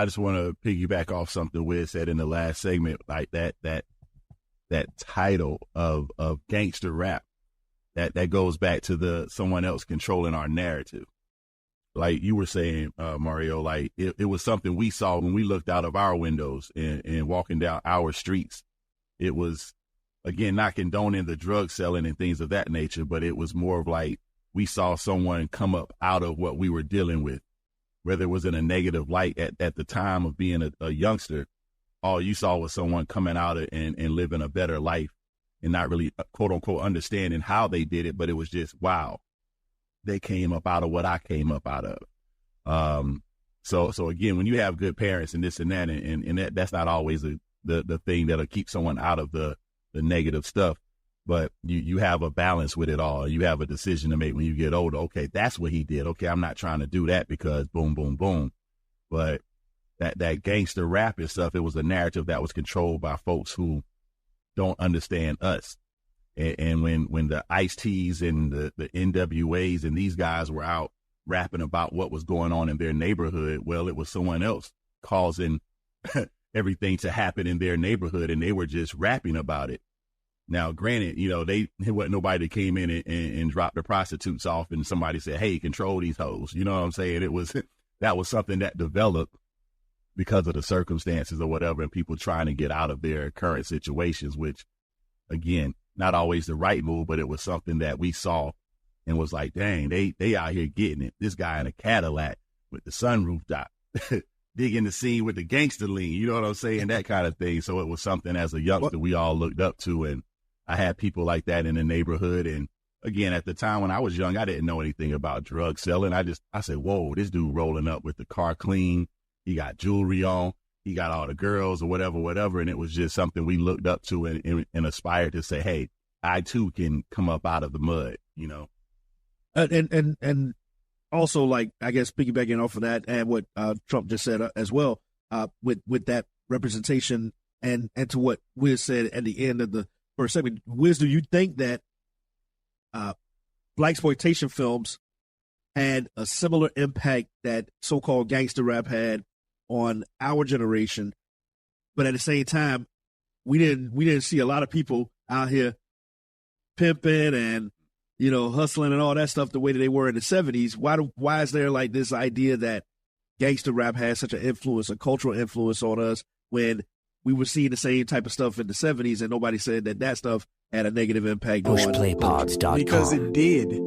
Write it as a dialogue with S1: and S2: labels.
S1: I just want to piggyback off something Wiz said in the last segment, like that title of gangster rap, that goes back to someone else controlling our narrative. Like you were saying, Mario, like it was something we saw when we looked out of our windows and walking down our streets. It was, again, not condoning the drug selling and things of that nature, but it was more of like we saw someone come up out of what we were dealing with, whether it was in a negative light at the time of being a youngster. All you saw was someone coming out and living a better life and not really, quote unquote, understanding how they did it. But it was just, wow, they came up out of what I came up out of. So again, when you have good parents and this and that, and that's not always the thing that'll keep someone out of the negative stuff, but you have a balance with it all. You have a decision to make when you get older. Okay, that's what he did. Okay, I'm not trying to do that because boom, boom, boom. But that gangster rap and stuff, it was a narrative that was controlled by folks who don't understand us. And when the Ice-T's and the NWAs and these guys were out rapping about what was going on in their neighborhood, well, it was someone else causing everything to happen in their neighborhood, and they were just rapping about it. Now, granted, it wasn't nobody that came in and dropped the prostitutes off and somebody said, hey, control these hoes. You know what I'm saying? That was something that developed because of the circumstances or whatever, and people trying to get out of their current situations, which, again, not always the right move, but it was something that we saw and was like, dang, they out here getting it. This guy in a Cadillac with the sunroof top, digging the scene with the gangster lean, you know what I'm saying? That kind of thing. So it was something as a youngster we all looked up to, and I had people like that in the neighborhood. And again, at the time when I was young, I didn't know anything about drug selling. I said, whoa, this dude rolling up with the car clean. He got jewelry on. He got all the girls or whatever. And it was just something we looked up to and aspired to say, hey, I too can come up out of the mud,
S2: And also, like, I guess piggybacking off of that and what Trump just said as well, with that representation and to what Wiz said at the end of the first segment. Wiz, do you think that blaxploitation films had a similar impact that so-called gangster rap had on our generation, but at the same time, we didn't see a lot of people out here pimping and hustling and all that stuff the way that they were in the 70s? Why is there like this idea that gangster rap has such an influence, a cultural influence on us, when we were seeing the same type of stuff in the 70s and nobody said that stuff had a negative impact on
S3: PushPlayPods.com.
S4: Because it did.